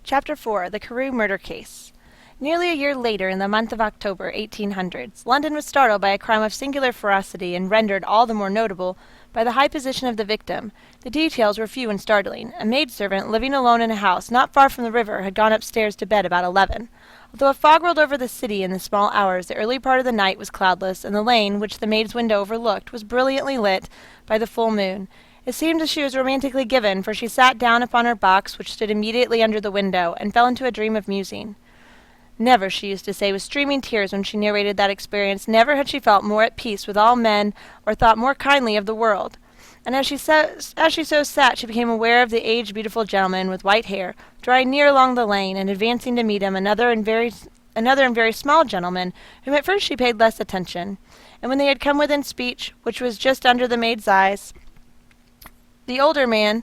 Chapter 4 The Carew Murder Case. Nearly a year later, in the month of October, 1800s, London was startled by a crime of singular ferocity and rendered all the more notable by the high position of the victim. The details were few and startling. A maidservant, living alone in a house not far from the river, had gone upstairs to bed about 11. Although a fog rolled over the city in the small hours, the early part of the night was cloudless, and the lane, which the maid's window overlooked, was brilliantly lit by the full moon. It seemed as she was romantically given, for she sat down upon her box, which stood immediately under the window, and fell into a dream of musing. Never, she used to say, with streaming tears when she narrated that experience, never had she felt more at peace with all men, or thought more kindly of the world. And as she so sat, she became aware of the aged, beautiful gentleman with white hair, drawing near along the lane, and advancing to meet him another and very small gentleman, whom at first she paid less attention. And when they had come within speech, which was just under the maid's eyes, the older man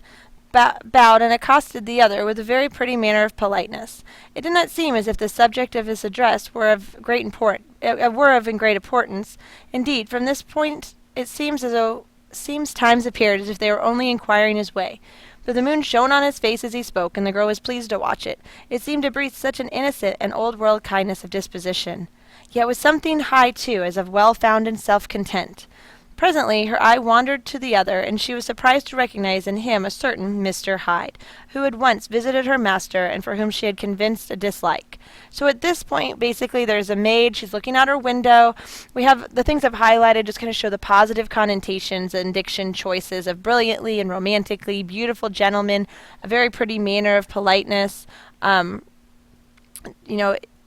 bowed and accosted the other with a very pretty manner of politeness. It did not seem as if the subject of his address were of great importance. Indeed, from this point it seems times appeared as if they were only inquiring his way. For the moon shone on his face as he spoke, and the girl was pleased to watch it. It seemed to breathe such an innocent and old-world kindness of disposition, yet with something high too, as of well-found and self-content. Presently her eye wandered to the other, and she was surprised to recognize in him a certain Mr. Hyde, who had once visited her master, and for whom she had convinced a dislike. So at this point, basically, there's a maid, she's looking out her window. We have the things I've highlighted just kind of show the positive connotations and diction choices of brilliantly and romantically, beautiful gentleman, a very pretty manner of politeness.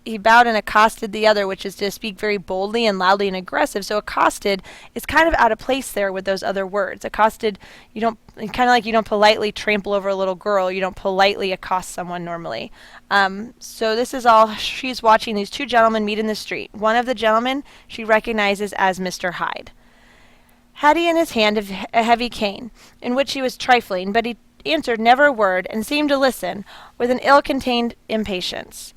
He bowed and accosted the other, which is to speak very boldly and loudly and aggressive. So accosted is kind of out of place there with those other words. Accosted, you don't politely trample over a little girl. You don't politely accost someone normally. So this is all, she's watching these two gentlemen meet in the street. One of the gentlemen she recognizes as Mr. Hyde. Had he in his hand a heavy cane, in which he was trifling, but he answered never a word, and seemed to listen with an ill-contained impatience.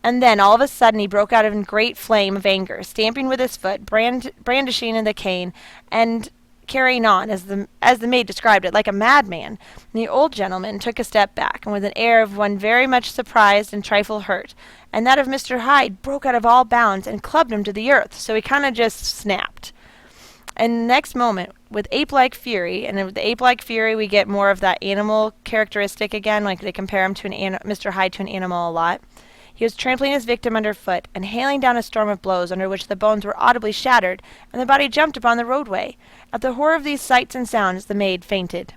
And then, all of a sudden, he broke out in great flame of anger, stamping with his foot, brandishing the cane, and carrying on, as the maid described it, like a madman. And the old gentleman took a step back, and with an air of one very much surprised and trifle hurt, and that of Mr. Hyde broke out of all bounds, and clubbed him to the earth, so he kind of just snapped. And the next moment, with ape-like fury, and with the ape-like fury we get more of that animal characteristic again, like they compare him to Mr. Hyde to an animal a lot. He was trampling his victim underfoot, and hailing down a storm of blows under which the bones were audibly shattered, and the body jumped upon the roadway. At the horror of these sights and sounds, the maid fainted.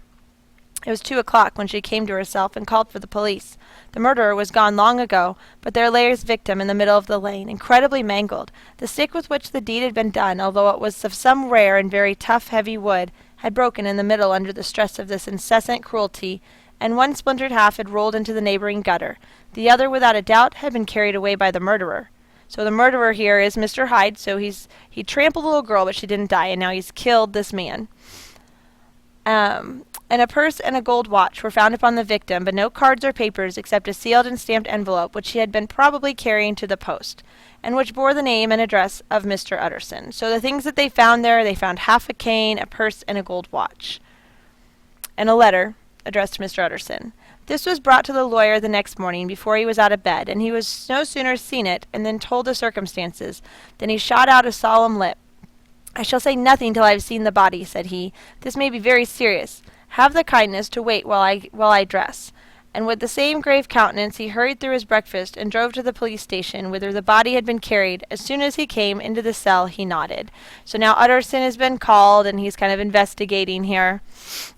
It was 2 o'clock when she came to herself and called for the police. The murderer was gone long ago, but there lay his victim in the middle of the lane, incredibly mangled. The stick with which the deed had been done, although it was of some rare and very tough, heavy wood, had broken in the middle under the stress of this incessant cruelty, and one splintered half had rolled into the neighboring gutter. The other, without a doubt, had been carried away by the murderer. So the murderer here is Mr. Hyde. So he trampled the little girl, but she didn't die, and now he's killed this man. And a purse and a gold watch were found upon the victim, but no cards or papers except a sealed and stamped envelope, which he had been probably carrying to the post, and which bore the name and address of Mr. Utterson. So the things that they found there, they found half a cane, a purse, and a gold watch, and a letter addressed to Mr. Utterson. This was brought to the lawyer the next morning before he was out of bed, and he was no sooner seen it and then told the circumstances than he shot out a solemn lip. "I shall say nothing till I have seen the body," said he. "This may be very serious. Have the kindness to wait while I dress." And with the same grave countenance he hurried through his breakfast and drove to the police station, whither the body had been carried. As soon as he came into the cell, he nodded. So now Utterson has been called, and he's kind of investigating here.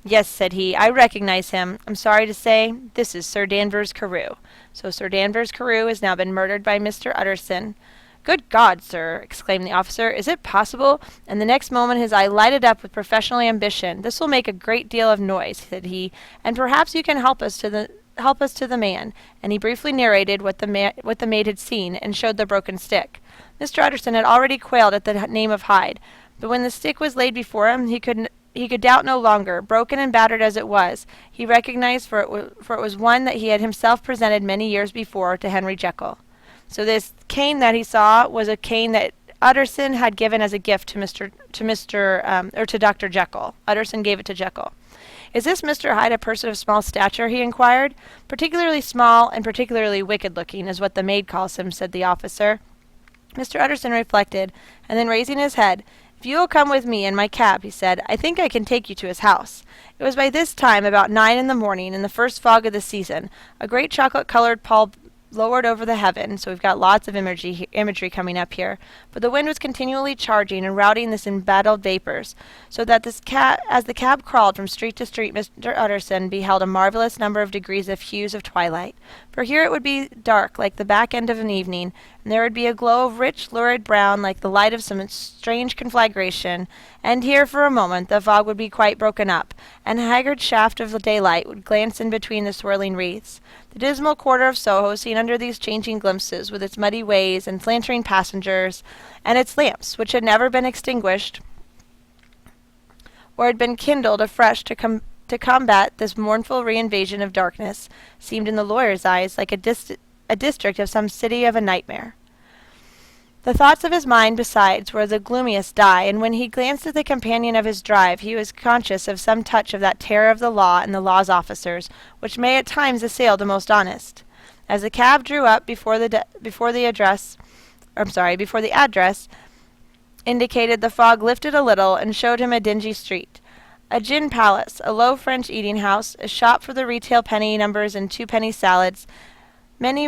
"Yes," said he, "I recognize him. I'm sorry to say, this is Sir Danvers Carew." So Sir Danvers Carew has now been murdered by Mr. Utterson. "Good God, sir!" exclaimed the officer. "Is it possible?" And the next moment his eye lighted up with professional ambition. "This will make a great deal of noise," said he, "and perhaps you can help us to the man." And he briefly narrated what the maid had seen, and showed the broken stick. Mr. Utterson had already quailed at the name of Hyde, but when the stick was laid before him, he could doubt no longer. Broken and battered as it was, he recognized, for it was one that he had himself presented many years before to Henry Jekyll. So this cane that he saw was a cane that Utterson had given as a gift to Dr. Jekyll. Utterson gave it to Jekyll. "Is this Mr. Hyde a person of small stature?" he inquired. "Particularly small and particularly wicked-looking is what the maid calls him," said the officer. Mr. Utterson reflected, and then raising his head, "If you will come with me in my cab," he said, "I think I can take you to his house." It was by this time about 9 in the morning, in the first fog of the season. A great chocolate-coloured pall lowered over the heaven, so we've got lots of imagery coming up here. But the wind was continually charging and routing this embattled vapours, so that as the cab crawled from street to street, Mr. Utterson beheld a marvellous number of degrees of hues of twilight. For here it would be dark, like the back end of an evening, and there would be a glow of rich, lurid brown, like the light of some strange conflagration, and here, for a moment, the fog would be quite broken up, and a haggard shaft of daylight would glance in between the swirling wreaths. The dismal quarter of Soho, seen under these changing glimpses, with its muddy ways and flantering passengers, and its lamps, which had never been extinguished, or had been kindled afresh to combat this mournful reinvasion of darkness, seemed in the lawyer's eyes like a district of some city of a nightmare. The thoughts of his mind, besides, were the gloomiest dye, and when he glanced at the companion of his drive, he was conscious of some touch of that terror of the law and the law's officers, which may at times assail the most honest. As the cab drew up before the address indicated, the fog lifted a little and showed him a dingy street. A gin palace, a low French eating-house, a shop for the retail penny numbers and two-penny salads, many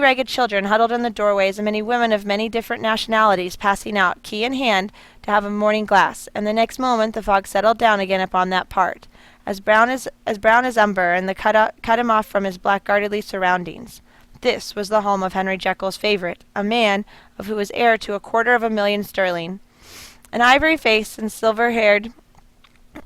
ragged children huddled in the doorways, and many women of many different nationalities passing out, key in hand, to have a morning glass, and the next moment the fog settled down again upon that part, as brown as umber, and cut him off from his blackguardly surroundings. This was the home of Henry Jekyll's favourite, a man of who was heir to 250,000 sterling. An ivory-faced and silver-haired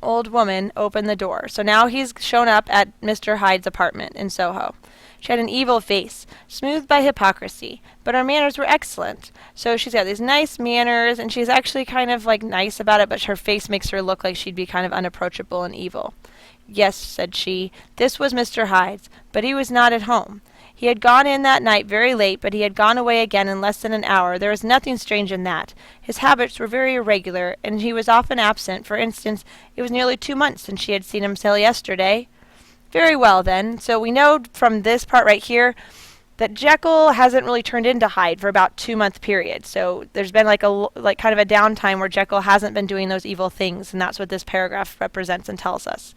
old woman opened the door. So now he's shown up at Mr. Hyde's apartment in Soho. She had an evil face, smoothed by hypocrisy, but her manners were excellent. So she's got these nice manners, and she's actually kind of like nice about it, but her face makes her look like she'd be kind of unapproachable and evil. "Yes," said she, "this was Mr. Hyde's, but he was not at home. He had gone in that night very late, but he had gone away again in less than an hour. There was nothing strange in that. His habits were very irregular, and he was often absent. For instance, it was nearly 2 months since she had seen him till yesterday." Very well, then. So we know from this part right here that Jekyll hasn't really turned into Hyde for about 2-month period. So there's been like kind of a downtime where Jekyll hasn't been doing those evil things, and that's what this paragraph represents and tells us.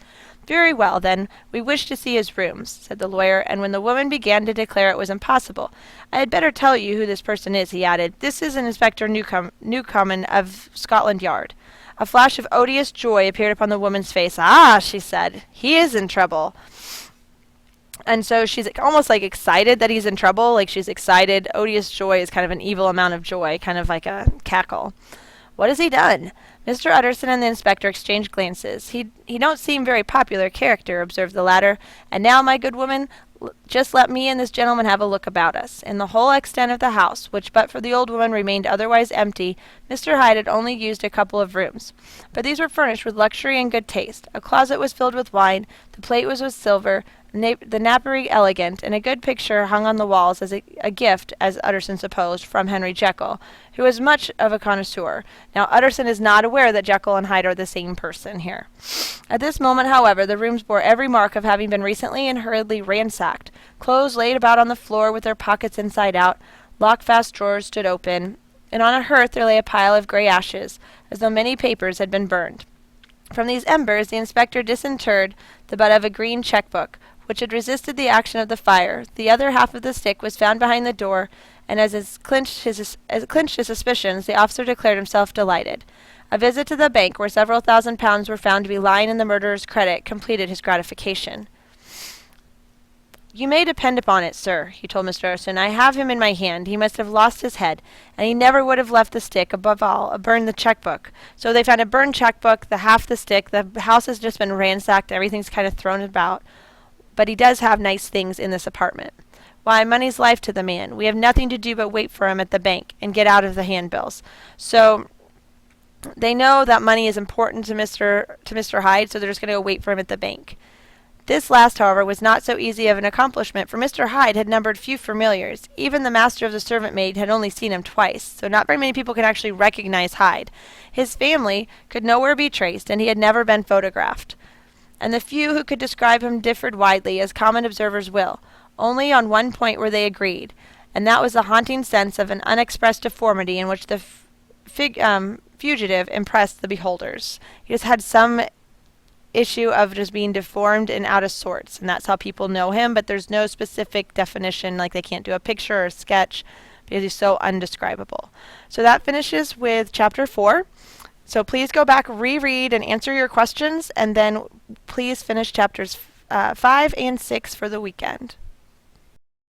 "Very well, then, we wish to see his rooms," said the lawyer, and when the woman began to declare it was impossible, "I had better tell you who this person is," he added. "This is Inspector Newcomen of Scotland Yard." A flash of odious joy appeared upon the woman's face. "Ah," she said, "he is in trouble." And so she's almost like excited that he's in trouble, like she's excited. Odious joy is kind of an evil amount of joy, kind of like a cackle. "What has he done?" Mr. Utterson and the inspector exchanged glances. He don't seem very popular character," observed the latter. "And now, my good woman, just let me and this gentleman have a look about us." In the whole extent of the house, which but for the old woman remained otherwise empty, Mr. Hyde had only used a couple of rooms. But these were furnished with luxury and good taste. A closet was filled with wine, the plate was with silver, the napery elegant, and a good picture hung on the walls as a gift, as Utterson supposed, from Henry Jekyll, who was much of a connoisseur. Now Utterson is not aware that Jekyll and Hyde are the same person here. At this moment, however, the rooms bore every mark of having been recently and hurriedly ransacked. Clothes laid about on the floor with their pockets inside out, lock-fast drawers stood open, and on a hearth there lay a pile of grey ashes, as though many papers had been burned. From these embers the inspector disinterred the butt of a green cheque-book, which had resisted the action of the fire. The other half of the stick was found behind the door, and as it clinched his suspicions, the officer declared himself delighted. A visit to the bank, where several £1,000s were found to be lying in the murderer's credit, completed his gratification. "You may depend upon it, sir," he told Mr. Utterson, "I have him in my hand. He must have lost his head, and he never would have left the stick. Above all, burned the cheque-book." So they found a burned cheque-book, half the stick. The house has just been ransacked. Everything's kind of thrown about. But he does have nice things in this apartment. Why, money's life to the man. We have nothing to do but wait for him at the bank and get out of the handbills. So they know that money is important to Mr. Hyde, so they're just going to go wait for him at the bank. This last, however, was not so easy of an accomplishment, for Mr. Hyde had numbered few familiars. Even the master of the servant maid had only seen him twice, so not very many people could actually recognize Hyde. His family could nowhere be traced, and he had never been photographed. and the few who could describe him differed widely, as common observers will. Only on one point were they agreed, and that was the haunting sense of an unexpressed deformity in which the fugitive impressed the beholders. He just had some issue of just being deformed and out of sorts, and that's how people know him, but there's no specific definition, like they can't do a picture or a sketch because he's so undescribable. So that finishes with chapter 4. So please go back, reread, and answer your questions, and then please finish chapters 5 and 6 for the weekend.